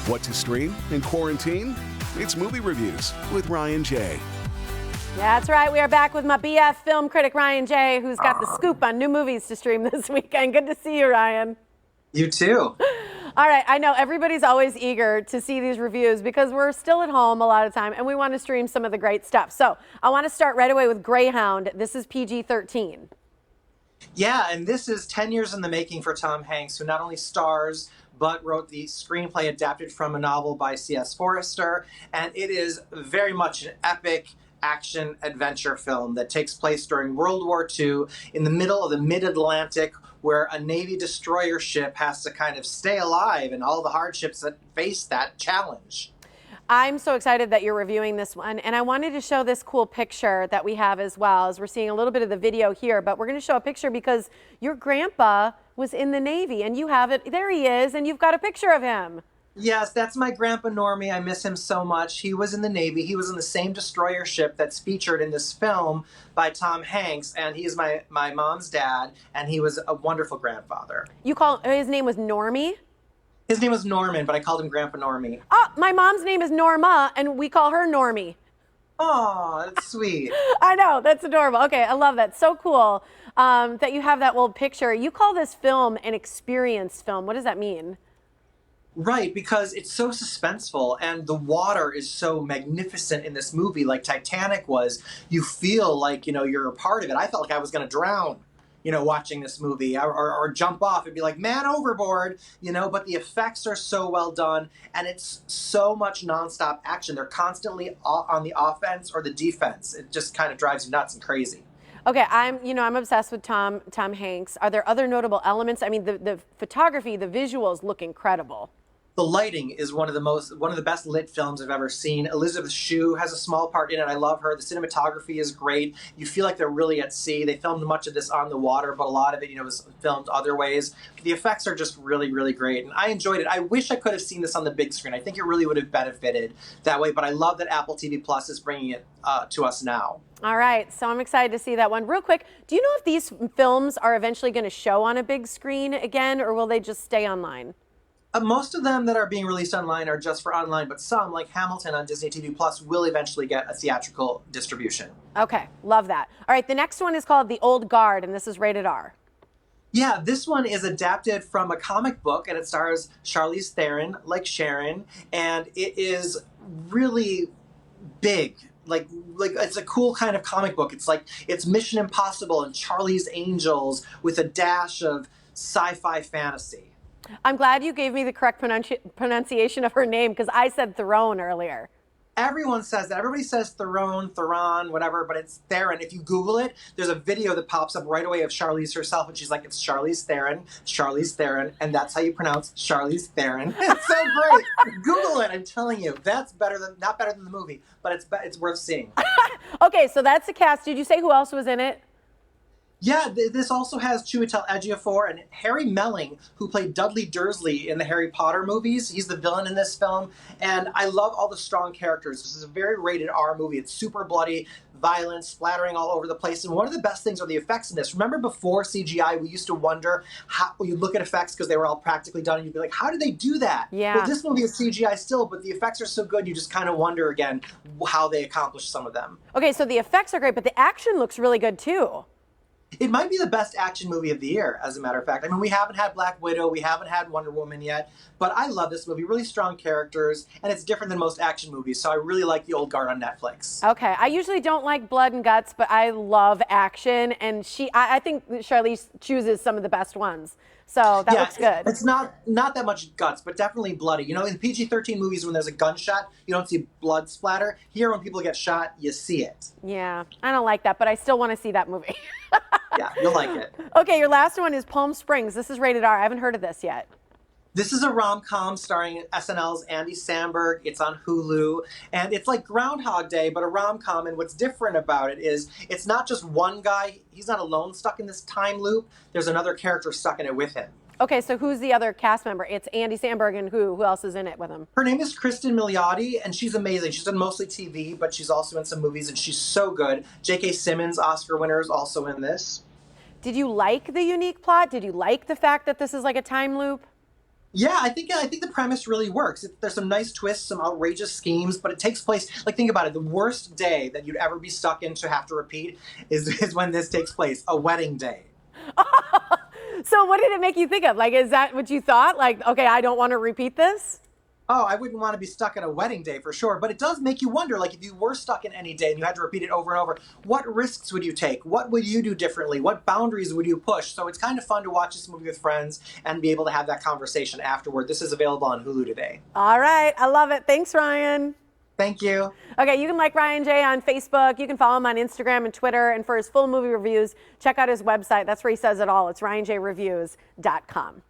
What to stream in quarantine? It's Movie Reviews with Ryan J. That's right. We are back with my BF film critic, Ryan J., who's got the scoop on new movies to stream this weekend. Good to see you, Ryan. You too. All right. I know everybody's always eager to see these reviews because we're still at home a lot of time and we want to stream some of the great stuff. So I want to start right away with Greyhound. This is PG-13. Yeah, and this is 10 years in the making for Tom Hanks, who not only stars but wrote the screenplay adapted from a novel by C.S. Forrester. And it is very much an epic action adventure film that takes place during World War II in the middle of the mid-Atlantic, where a Navy destroyer ship has to kind of stay alive and all the hardships that face that challenge. I'm so excited that you're reviewing this one, and I wanted to show this cool picture that we have as well, as we're seeing a little bit of the video here, but we're going to show a picture because your grandpa was in the Navy, and you have it. There he is, and you've got a picture of him. Yes, that's my grandpa Normie. I miss him so much. He was in the Navy. He was in the same destroyer ship that's featured in this film by Tom Hanks, and he is my mom's dad, and he was a wonderful grandfather. You call his name was Normie? His name was Norman, but I called him Grandpa Normie. Oh, my mom's name is Norma, and we call her Normie. Oh, that's sweet. I know, that's adorable. Okay, I love that. So cool that you have that old picture. You call this film an experience film. What does that mean? Right, because it's so suspenseful and the water is so magnificent in this movie, like Titanic was. You feel like, you're a part of it. I felt like I was going to drown, watching this movie or jump off and be like, man overboard, but the effects are so well done and it's so much nonstop action. They're constantly on the offense or the defense. It just kind of drives you nuts and crazy. Okay, I'm obsessed with Tom Hanks. Are there other notable elements? I mean, the photography, the visuals look incredible. The lighting is one of the best lit films I've ever seen. Elizabeth Shue has a small part in it. I love her. The cinematography is great. You feel like they're really at sea. They filmed much of this on the water, but a lot of it, was filmed other ways. The effects are just really, really great, and I enjoyed it. I wish I could have seen this on the big screen. I think it really would have benefited that way, but I love that Apple TV Plus is bringing it to us now. All right, so I'm excited to see that one. Real quick, do you know if these films are eventually going to show on a big screen again, or will they just stay online? Most of them that are being released online are just for online, but some, like Hamilton on Disney TV Plus, will eventually get a theatrical distribution. Okay, love that. All right, the next one is called The Old Guard, and this is rated R. Yeah, this one is adapted from a comic book, and it stars Charlize Theron, like Sharon, and it is really big. Like it's a cool kind of comic book. It's Mission Impossible and Charlie's Angels with a dash of sci-fi fantasy. I'm glad you gave me the correct pronunciation of her name because I said Theron earlier. Everyone says that. Everybody says Theron, whatever, but it's Theron. If you Google it, there's a video that pops up right away of Charlize herself, and she's like, it's Charlize Theron, and that's how you pronounce Charlize Theron. It's so great. Google it, I'm telling you. That's not better than the movie, but it's worth seeing. Okay, so that's the cast. Did you say who else was in it? Yeah, this also has Chiwetel Ejiofor and Harry Melling, who played Dudley Dursley in the Harry Potter movies. He's the villain in this film, and I love all the strong characters. This is a very rated R movie. It's super bloody, violence, splattering all over the place, and one of the best things are the effects in this. Remember before CGI, we used to wonder how you look at effects because they were all practically done, and you'd be like, how did they do that? Yeah. Well, this movie is CGI still, but the effects are so good, you just kind of wonder again how they accomplished some of them. Okay, so the effects are great, but the action looks really good too. It might be the best action movie of the year, as a matter of fact. I mean, we haven't had Black Widow, we haven't had Wonder Woman yet, but I love this movie. Really strong characters, and it's different than most action movies, so I really like The Old Guard on Netflix. Okay, I usually don't like blood and guts, but I love action, and I think Charlize chooses some of the best ones. So that looks good. It's not that much guts, but definitely bloody. In PG-13 movies, when there's a gunshot, you don't see blood splatter. Here, when people get shot, you see it. Yeah, I don't like that, but I still want to see that movie. Yeah, you'll like it. Okay, your last one is Palm Springs. This is rated R. I haven't heard of this yet. This is a rom-com starring SNL's Andy Samberg. It's on Hulu, and it's like Groundhog Day, but a rom-com, and what's different about it is it's not just one guy. He's not alone stuck in this time loop. There's another character stuck in it with him. Okay, so who's the other cast member? It's Andy Samberg and who else is in it with him? Her name is Kristen Milioti, and she's amazing. She's done mostly TV, but she's also in some movies, and she's so good. J.K. Simmons, Oscar winner, is also in this. Did you like the unique plot? Did you like the fact that this is like a time loop? Yeah, I think the premise really works. There's some nice twists, some outrageous schemes, but it takes place. Like, think about it: the worst day that you'd ever be stuck in to have to repeat is when this takes place, a wedding day. So what did it make you think of? Like, is that what you thought? Like, okay, I don't want to repeat this? Oh, I wouldn't want to be stuck in a wedding day for sure, but it does make you wonder, like if you were stuck in any day and you had to repeat it over and over, what risks would you take? What would you do differently? What boundaries would you push? So it's kind of fun to watch this movie with friends and be able to have that conversation afterward. This is available on Hulu today. All right, I love it. Thanks, Ryan. Thank you. Okay, you can like Ryan J on Facebook. You can follow him on Instagram and Twitter. And for his full movie reviews, check out his website. That's where he says it all. It's ryanjreviews.com.